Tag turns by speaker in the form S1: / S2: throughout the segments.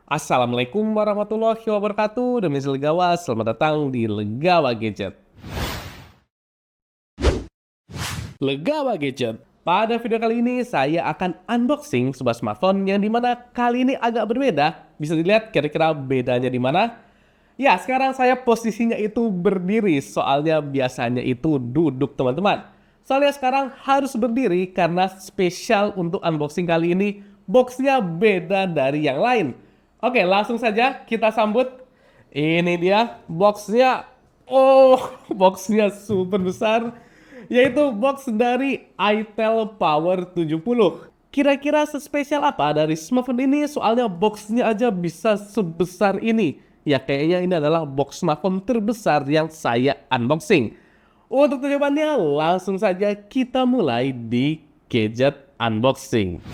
S1: Assalamualaikum warahmatullahi wabarakatuh. Demi Legawa, selamat datang di Legawa Gadget. Legawa Gadget. Pada video kali ini saya akan unboxing sebuah smartphone yang dimana kali ini agak berbeda. Bisa dilihat kira-kira bedanya di mana? Ya, sekarang saya posisinya itu berdiri, soalnya biasanya itu duduk teman-teman. Soalnya sekarang harus berdiri karena spesial untuk unboxing kali ini, boxnya beda dari yang lain. Oke, langsung saja kita sambut. Ini dia boxnya. Oh, boxnya super besar, yaitu box dari itel Power 70. Kira-kira sespesial apa dari smartphone ini? Soalnya boxnya aja bisa sebesar ini. Ya kayaknya ini adalah box smartphone terbesar yang saya unboxing. Untuk jawabannya langsung saja kita mulai di gadget unboxing.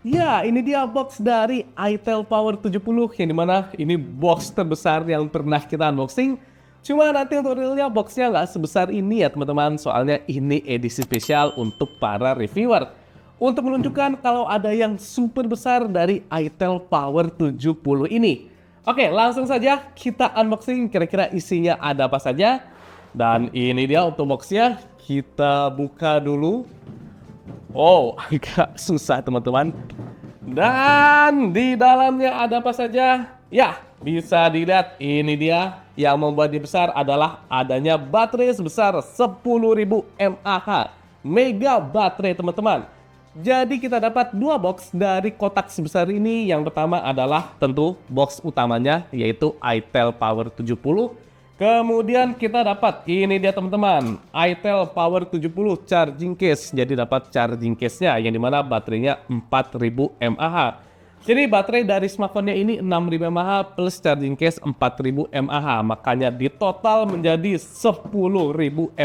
S1: Ya, ini dia box dari itel Power 70 yang dimana ini box terbesar yang pernah kita unboxing. Cuma nanti untuk realnya boxnya nggak sebesar ini ya teman-teman, soalnya ini edisi spesial untuk para reviewer. Untuk menunjukkan kalau ada yang super besar dari itel Power 70 ini. Oke, langsung saja kita unboxing kira-kira isinya ada apa saja. Dan ini dia untuk boxnya, kita buka dulu. Oh, agak susah teman-teman. Dan di dalamnya ada apa saja? Ya, bisa dilihat ini dia. Yang membuat dia besar adalah adanya baterai sebesar 10.000 mAh. Mega baterai teman-teman. Jadi kita dapat dua box dari kotak sebesar ini. Yang pertama adalah tentu box utamanya, yaitu itel Power 70. Kemudian kita dapat ini dia teman-teman, itel Power 70 charging case. Jadi dapat charging case-nya yang dimana baterainya 4000 mAh. Jadi baterai dari smartphone-nya ini 6000 mAh plus charging case 4000 mAh. Makanya di total menjadi 10.000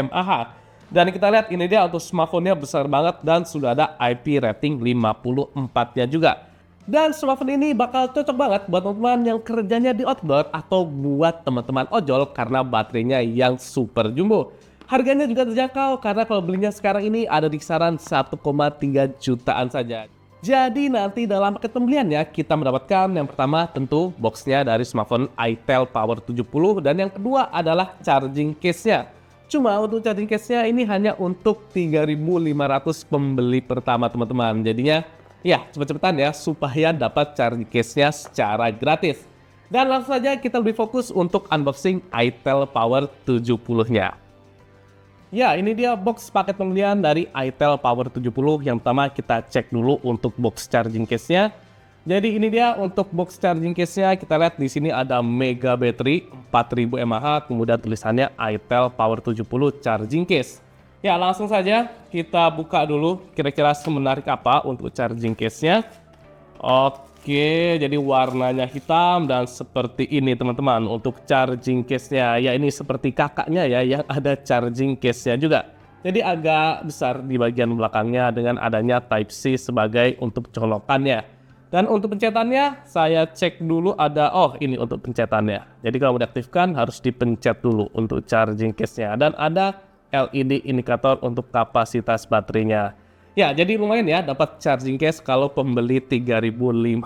S1: mAh. Dan kita lihat ini dia untuk smartphone-nya besar banget dan sudah ada IP rating 54-nya juga. Dan smartphone ini bakal cocok banget buat teman-teman yang kerjanya di outdoor atau buat teman-teman ojol karena baterainya yang super jumbo. Harganya juga terjangkau karena kalau belinya sekarang ini ada di kisaran 1,3 jutaan saja. Jadi nanti dalam paket pembeliannya kita mendapatkan yang pertama tentu boxnya dari smartphone itel Power 70 dan yang kedua adalah charging case-nya. Cuma untuk charging case-nya ini hanya untuk 3.500 pembeli pertama teman-teman. Jadinya ya, cepet-cepetan ya supaya dapat charging case-nya secara gratis. Dan langsung saja kita lebih fokus untuk unboxing itel Power 70-nya. Ya, ini dia box paket pembelian dari itel Power 70. Yang pertama kita cek dulu untuk box charging case-nya. Jadi ini dia untuk box charging case-nya. Kita lihat di sini ada mega battery 4000 mAh, kemudian tulisannya itel Power 70 charging case. Ya, langsung saja kita buka dulu kira-kira semenarik apa untuk charging case-nya. Oke, jadi warnanya hitam dan seperti ini teman-teman untuk charging case-nya. Ya, ini seperti kakaknya ya yang ada charging case-nya juga. Jadi agak besar di bagian belakangnya dengan adanya Type-C sebagai untuk colokannya. Dan untuk pencetannya saya cek dulu ada, oh ini untuk pencetannya. Jadi kalau mau diaktifkan harus dipencet dulu untuk charging case-nya. Dan ada LED indikator untuk kapasitas baterainya. Ya, jadi lumayan ya dapat charging case kalau pembeli 3.500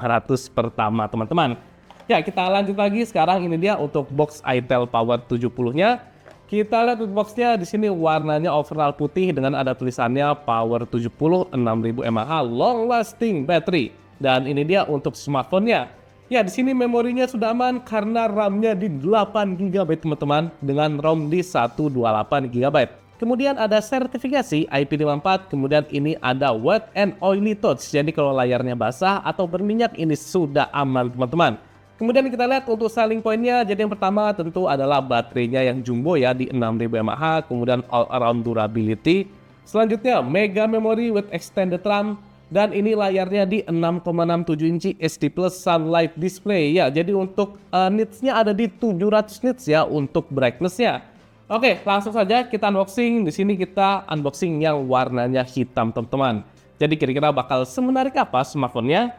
S1: pertama teman-teman. Ya, kita lanjut lagi sekarang ini dia untuk box itel Power 70-nya. Kita lihat untuk boxnya di sini warnanya overall putih dengan ada tulisannya Power 70 6000 mAh long lasting battery. Dan ini dia untuk smartphone-nya. Ya, di sini memorinya sudah aman karena RAM-nya di 8 GB teman-teman dengan ROM di 128 GB. Kemudian ada sertifikasi IP54, kemudian ini ada wet and oily touch. Jadi kalau layarnya basah atau berminyak ini sudah aman teman-teman. Kemudian kita lihat untuk selling point-nya. Jadi yang pertama tentu adalah baterainya yang jumbo ya di 6000 mAh, kemudian all around durability. Selanjutnya mega memory with extended RAM. Dan ini layarnya di 6,67 inci HD Plus Sunlight Display ya. Jadi untuk nits-nya ada di 700 nits ya untuk brightness-nya. Oke, langsung saja kita unboxing. Di sini kita unboxing yang warnanya hitam teman-teman. Jadi kira-kira bakal semenarik apa smartphone-nya.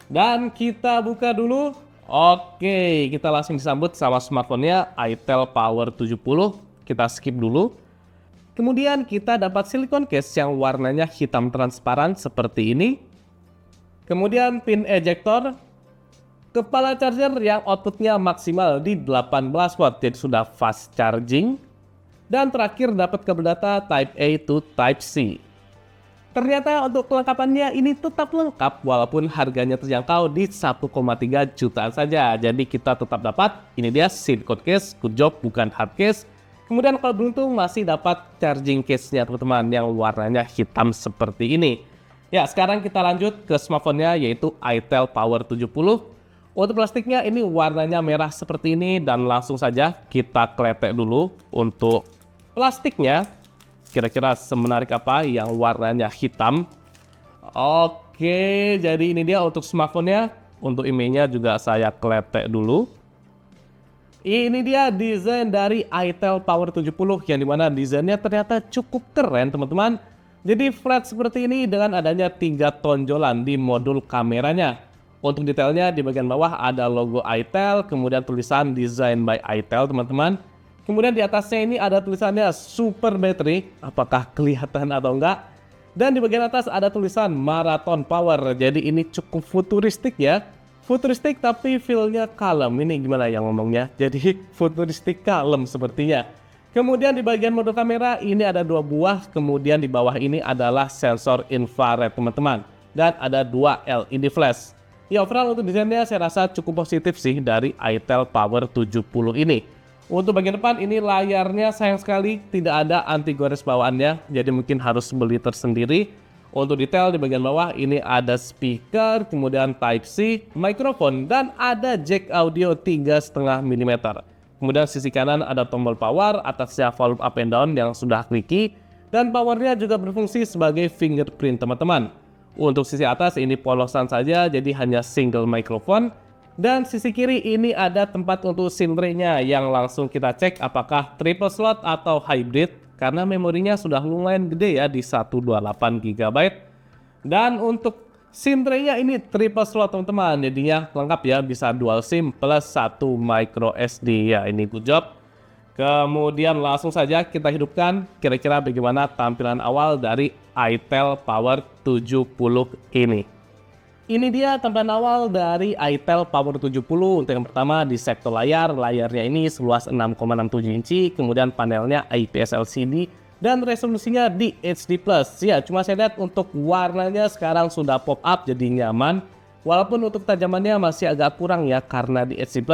S1: Dan kita buka dulu. Oke, kita langsung disambut sama smartphone-nya itel Power 70. Kita skip dulu. Kemudian kita dapat silicone case yang warnanya hitam transparan seperti ini. Kemudian pin ejector, kepala charger yang outputnya maksimal di 18 watt, jadi sudah fast charging. Dan terakhir dapat kabel data Type A to Type C. Ternyata untuk kelengkapannya ini tetap lengkap walaupun harganya terjangkau di 1,3 jutaan saja. Jadi kita tetap dapat, ini dia silicone case, good job, bukan hard case. Kemudian kalau beruntung masih dapat charging case-nya teman-teman yang warnanya hitam seperti ini. Ya, sekarang kita lanjut ke smartphone-nya yaitu itel Power 70. Untuk plastiknya ini warnanya merah seperti ini dan langsung saja kita kletek dulu untuk plastiknya. Kira-kira semenarik apa yang warnanya hitam. Oke, jadi ini dia untuk smartphone-nya. Untuk emailnya juga saya kletek dulu. Ini dia desain dari itel Power 70 yang dimana desainnya ternyata cukup keren teman-teman. Jadi flat seperti ini dengan adanya 3 tonjolan di modul kameranya. Untuk detailnya di bagian bawah ada logo itel, kemudian tulisan design by itel teman-teman. Kemudian di atasnya ini ada tulisannya super battery, apakah kelihatan atau enggak. Dan di bagian atas ada tulisan marathon power, jadi ini cukup futuristik ya. Futuristik tapi feel-nya kalem. Ini gimana yang ngomongnya? Jadi futuristik kalem sepertinya. Kemudian di bagian mode kamera ini ada 2 buah. Kemudian di bawah ini adalah sensor infrared teman-teman. Dan ada 2 LED flash. Ya overall untuk desainnya saya rasa cukup positif sih dari itel Power 70 ini. Untuk bagian depan ini layarnya sayang sekali tidak ada anti gores bawaannya. Jadi mungkin harus beli tersendiri. Untuk detail di bagian bawah ini ada speaker, kemudian Type-C, mikrofon, dan ada jack audio 3,5 mm. Kemudian sisi kanan ada tombol power, atasnya volume up and down yang sudah kliki, dan powernya juga berfungsi sebagai fingerprint teman-teman. Untuk sisi atas ini polosan saja, jadi hanya single mikrofon. Dan sisi kiri ini ada tempat untuk SIM tray-nya yang langsung kita cek apakah triple slot atau hybrid. Karena memorinya sudah lumayan gede ya di 128 GB. Dan untuk SIM tray-nya ini triple slot teman-teman. Jadinya lengkap ya, bisa dual SIM plus 1 micro SD ya. Ini good job. Kemudian langsung saja kita hidupkan kira-kira bagaimana tampilan awal dari itel Power 70 ini. Ini dia tampilan awal dari itel Power 70. Untuk yang pertama di sektor layar, layarnya ini seluas 6,67 inci, kemudian panelnya IPS LCD dan resolusinya di HD+. Ya, cuma saya lihat untuk warnanya sekarang sudah pop up jadi nyaman. Walaupun untuk ketajamannya masih agak kurang ya karena di HD+.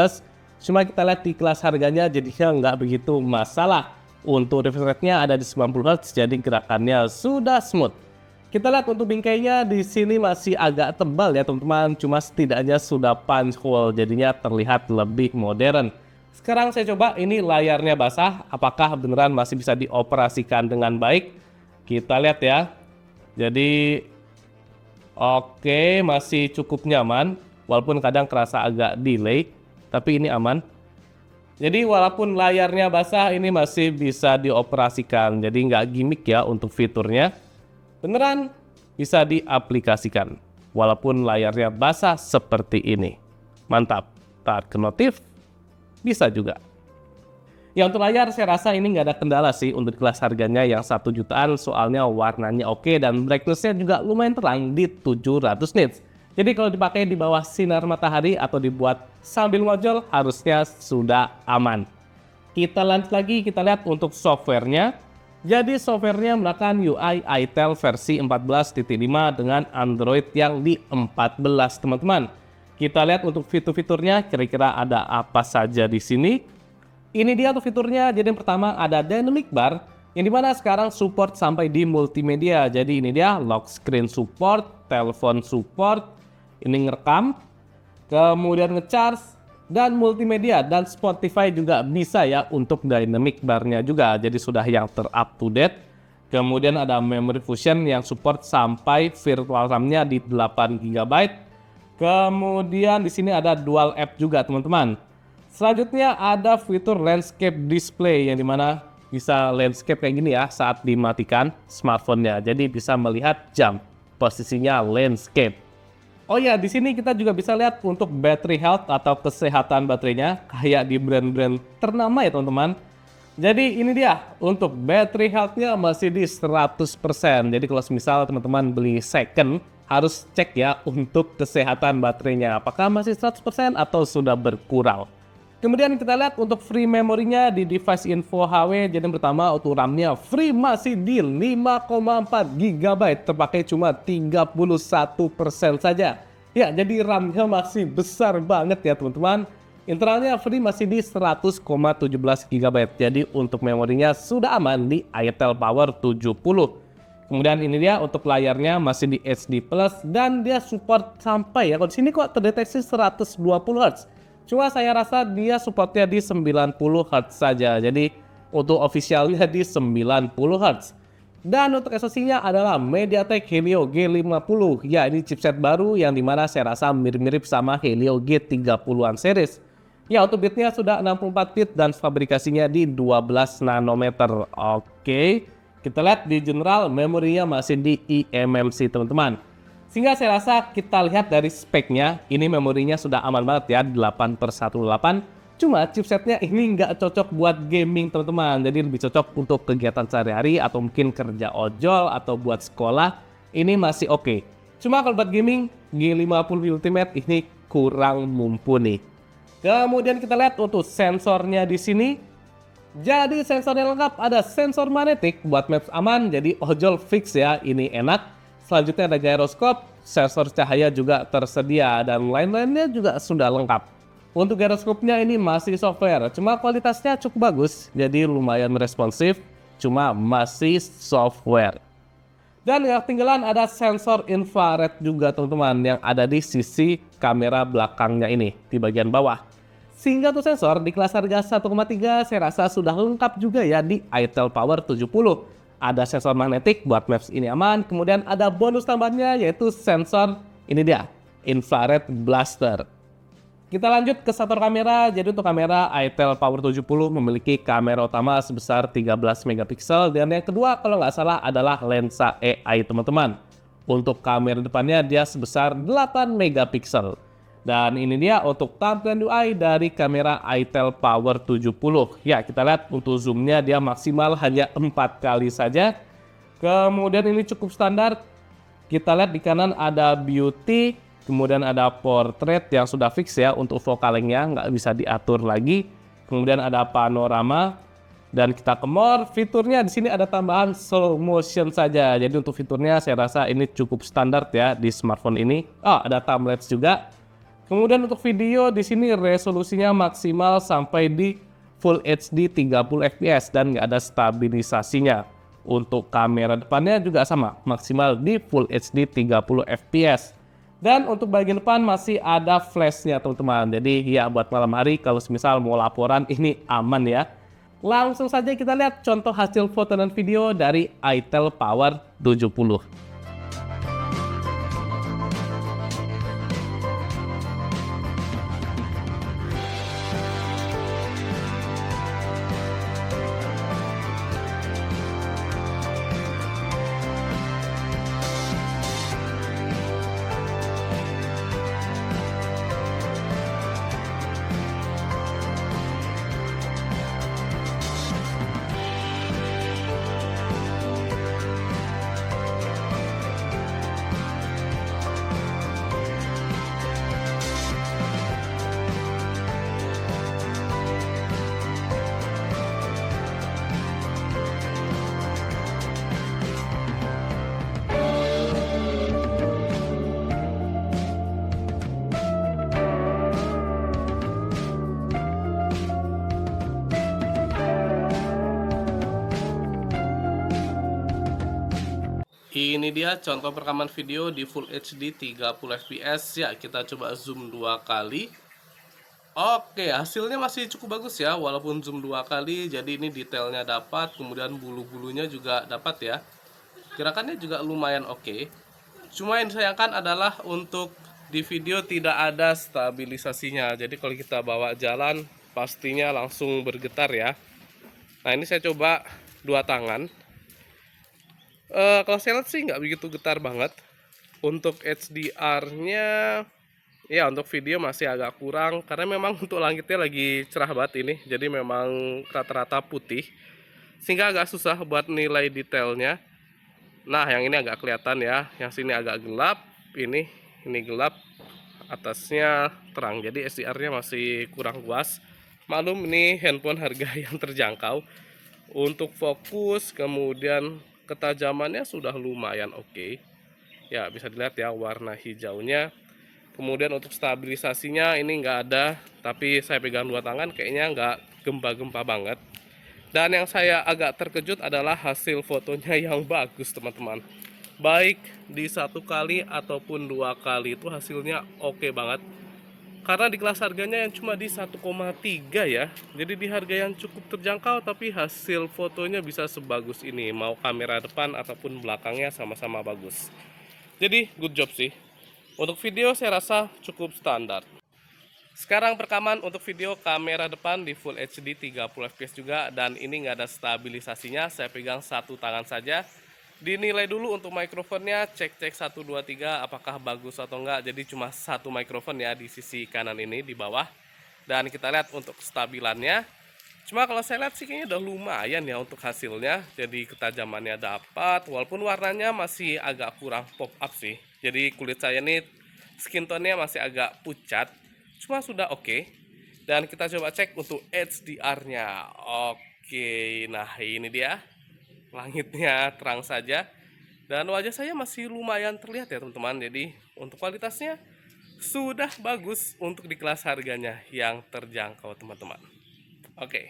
S1: Cuma kita lihat di kelas harganya jadinya nggak begitu masalah. Untuk refresh rate-nya ada di 90 Hz jadi gerakannya sudah smooth. Kita lihat untuk bingkainya di sini masih agak tebal ya teman-teman, cuma setidaknya sudah punch hole jadinya terlihat lebih modern. Sekarang saya coba ini layarnya basah, apakah beneran masih bisa dioperasikan dengan baik? Kita lihat ya. Jadi oke, masih cukup nyaman walaupun kadang kerasa agak delay, tapi ini aman. Jadi walaupun layarnya basah ini masih bisa dioperasikan, jadi nggak gimmick ya untuk fiturnya. Beneran bisa diaplikasikan walaupun layarnya basah seperti ini. Mantap. Taat ke notif bisa juga. Ya untuk layar saya rasa ini nggak ada kendala sih untuk kelas harganya yang 1 jutaan, soalnya warnanya oke dan brightness-nya juga lumayan terang di 700 nits. Jadi kalau dipakai di bawah sinar matahari atau dibuat sambil ngojol harusnya sudah aman. Kita lanjut lagi, kita lihat untuk softwarenya. Jadi softwarenya menggunakan UI itel versi 14.5 dengan Android yang di 14 teman-teman. Kita lihat untuk fitur-fiturnya kira-kira ada apa saja di sini. Ini dia untuk fiturnya. Jadi yang pertama ada dynamic bar yang dimana sekarang support sampai di multimedia. Jadi ini dia lock screen support, telepon support, ini ngerekam, kemudian ngecharge, dan multimedia dan Spotify juga bisa ya untuk dynamic bar-nya juga. Jadi sudah yang ter-up to date. Kemudian ada memory fusion yang support sampai virtual RAM-nya di 8 GB. Kemudian di sini ada dual app juga teman-teman. Selanjutnya ada fitur landscape display yang dimana bisa landscape kayak gini ya saat dimatikan smartphone-nya. Jadi bisa melihat jam, posisinya landscape. Oh ya, di sini kita juga bisa lihat untuk battery health atau kesehatan baterainya kayak di brand-brand ternama ya teman-teman. Jadi ini dia, untuk battery health-nya masih di 100%. Jadi kalau misal teman-teman beli second, harus cek ya untuk kesehatan baterainya. Apakah masih 100% atau sudah berkurang. Kemudian kita lihat untuk free memorinya di device info HW. Jadi yang pertama untuk RAM-nya free masih di 5,4 GB, terpakai cuma 31% saja. Ya, jadi RAM-nya masih besar banget ya teman-teman. Internalnya free masih di 100,17 GB. Jadi untuk memorinya sudah aman di Itel Power 70. Kemudian ini dia untuk layarnya masih di HD Plus dan dia support sampai ya. Kalau di sini kok terdeteksi 120 Hz. Cuma saya rasa dia supportnya di 90 Hz saja. Jadi untuk officialnya di 90 Hz. Dan untuk SoC-nya adalah MediaTek Helio G50. Ya, ini chipset baru yang dimana saya rasa mirip-mirip sama Helio G30-an series. Ya, untuk bitnya sudah 64 bit dan fabrikasinya di 12 nanometer. Oke, kita lihat di general memorinya masih di eMMC teman-teman. Sehingga saya rasa kita lihat dari speknya, ini memorinya sudah aman banget ya, 8/128. Cuma chipsetnya ini nggak cocok buat gaming teman-teman. Jadi lebih cocok untuk kegiatan sehari-hari atau mungkin kerja ojol atau buat sekolah. Ini masih oke. Cuma kalau buat gaming, G50 Ultimate ini kurang mumpuni. Kemudian kita lihat untuk sensornya di sini. Jadi sensornya lengkap, ada sensor magnetik buat maps aman, jadi ojol fix ya, ini enak. Selanjutnya ada gyroscope, sensor cahaya juga tersedia, dan lain-lainnya juga sudah lengkap. Untuk gyroscope-nya ini masih software, cuma kualitasnya cukup bagus, jadi lumayan responsif, cuma masih software. Dan yang ketinggalan ada sensor infrared juga teman-teman, yang ada di sisi kamera belakangnya ini, di bagian bawah. Sehingga untuk sensor di kelas harga 1,3 saya rasa sudah lengkap juga ya di Itel Power 70. Ada sensor magnetik buat maps ini aman, kemudian ada bonus tambahnya yaitu sensor ini dia, infrared blaster. Kita lanjut ke sensor kamera. Jadi untuk kamera Itel Power 70 memiliki kamera utama sebesar 13 megapiksel dan yang kedua kalau nggak salah adalah lensa AI teman-teman. Untuk kamera depannya dia sebesar 8 megapiksel. Dan ini dia untuk tampilan UI dari kamera Itel Power 70. Ya, kita lihat untuk zoomnya dia maksimal hanya 4 kali saja. Kemudian ini cukup standar. Kita lihat di kanan ada beauty, kemudian ada portrait yang sudah fix ya untuk vokalingnya, nggak bisa diatur lagi. Kemudian ada panorama. Dan kita ke more, fiturnya di sini ada tambahan slow motion saja. Jadi untuk fiturnya saya rasa ini cukup standar ya di smartphone ini. Oh, ada timelapse juga. Kemudian untuk video di sini resolusinya maksimal sampai di Full HD 30 fps dan nggak ada stabilisasinya. Untuk kamera depannya juga sama, maksimal di Full HD 30 fps. Dan untuk bagian depan masih ada flashnya teman-teman. Jadi ya buat malam hari kalau misal mau laporan ini aman ya. Langsung saja kita lihat contoh hasil foto dan video dari Itel Power 70. Ini dia contoh perekaman video di Full HD 30 fps ya, kita coba zoom 2 kali. Oke, hasilnya masih cukup bagus ya, walaupun zoom 2 kali, jadi ini detailnya dapat, kemudian bulu-bulunya juga dapat ya. Gerakannya juga lumayan oke. Cuma yang disayangkan adalah untuk di video tidak ada stabilisasinya, jadi kalau kita bawa jalan pastinya langsung bergetar ya. Nah ini saya coba 2 tangan. Kalau saya lihat sih nggak begitu getar banget. Untuk HDR-nya
S2: Ya, untuk video masih agak kurang karena memang untuk langitnya lagi cerah banget ini. Jadi memang rata-rata putih sehingga agak susah buat nilai detailnya. Nah, yang ini agak kelihatan ya. Yang sini agak gelap, ini gelap, atasnya terang. Jadi SDR-nya masih kurang puas. Maklum ini handphone harga yang terjangkau. Untuk fokus kemudian ketajamannya sudah lumayan oke. Ya, bisa dilihat ya warna hijaunya. Kemudian untuk stabilisasinya ini nggak ada, tapi saya pegang dua tangan kayaknya nggak gempa-gempa banget. Dan yang saya agak terkejut adalah hasil fotonya yang bagus teman-teman. Baik di satu kali ataupun dua kali itu hasilnya oke banget. Karena di kelas harganya yang cuma di 1,3 ya. Jadi di harga yang cukup terjangkau tapi hasil fotonya bisa sebagus ini. Mau kamera depan ataupun belakangnya sama-sama bagus. Jadi good job sih. Untuk video saya rasa cukup standar. Sekarang perekaman untuk video kamera depan di Full HD 30 fps juga. Dan ini nggak ada stabilisasinya, saya pegang satu tangan saja. Dinilai dulu untuk mikrofonnya, cek-cek 1, 2, 3 apakah bagus atau enggak. Jadi cuma satu mikrofon ya di sisi kanan ini di bawah. Dan kita lihat untuk kestabilannya. Cuma kalau saya lihat sih kayaknya udah lumayan ya untuk hasilnya. Jadi ketajamannya dapat, walaupun warnanya masih agak kurang pop up sih. Jadi kulit saya ini skin tone-nya masih agak pucat. Cuma sudah oke. Dan kita coba cek untuk HDR-nya. Oke, nah ini dia. Langitnya terang saja. Dan wajah saya masih lumayan terlihat ya teman-teman. Jadi untuk kualitasnya sudah bagus untuk di kelas harganya yang terjangkau teman-teman. Oke.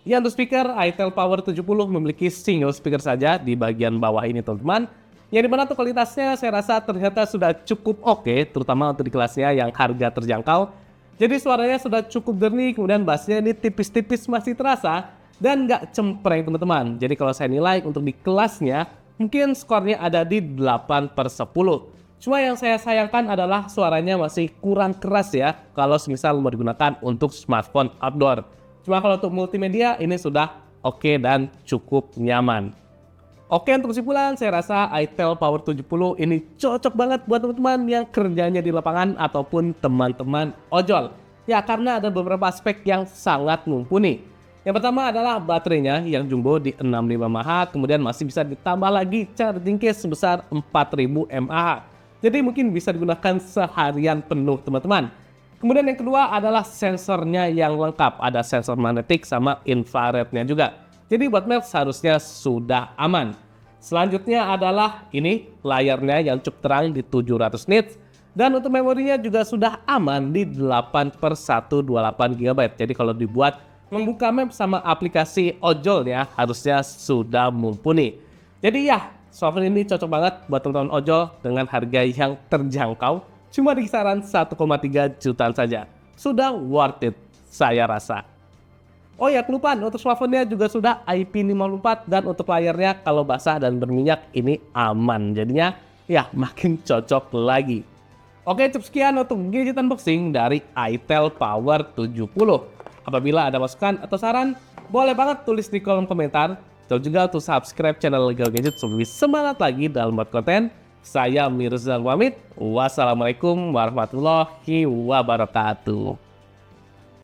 S1: Ya, untuk speaker, itel Power 70 memiliki single speaker saja di bagian bawah ini, teman-teman. Yang dimana tuh kualitasnya saya rasa ternyata sudah cukup oke, terutama untuk di kelasnya yang harga terjangkau. Jadi suaranya sudah cukup jernih, kemudian bassnya ini tipis-tipis masih terasa, dan nggak cempreng, teman-teman. Jadi kalau saya nilai untuk di kelasnya, mungkin skornya ada di 8/10. Cuma yang saya sayangkan adalah suaranya masih kurang keras ya, kalau semisal mau digunakan untuk smartphone outdoor. Cuma kalau untuk multimedia ini sudah oke dan cukup nyaman. Oke, untuk kesimpulan saya rasa itel Power 70 ini cocok banget buat teman-teman yang kerjanya di lapangan ataupun teman-teman ojol. Ya, karena ada beberapa aspek yang sangat mumpuni. Yang pertama adalah baterainya yang jumbo di 65 mAh, kemudian masih bisa ditambah lagi charging case sebesar 4000 mAh. Jadi mungkin bisa digunakan seharian penuh teman-teman. Kemudian yang kedua adalah sensornya yang lengkap. Ada sensor magnetik sama infrarednya juga. Jadi buat Max harusnya sudah aman. Selanjutnya adalah ini layarnya yang cukup terang di 700 nits. Dan untuk memorinya juga sudah aman di 8/128 GB. Jadi kalau dibuat membuka map sama aplikasi ojolnya harusnya sudah mumpuni. Jadi ya, software ini cocok banget buat teman-teman ojol dengan harga yang terjangkau. Cuma di kisaran 1,3 jutaan saja. Sudah worth it, saya rasa. Oh ya, kelupaan, untuk smartphone-nya juga sudah IP54 dan untuk layarnya kalau basah dan berminyak ini aman. Jadinya ya makin cocok lagi. Oke, cukup sekian untuk gadget unboxing dari itel Power 70. Apabila ada masukan atau saran, boleh banget tulis di kolom komentar. Dan juga untuk subscribe channel Legal Gadget supaya lebih semangat lagi dalam buat konten. Saya Mirzal pamit. Wassalamualaikum warahmatullahi wabarakatuh.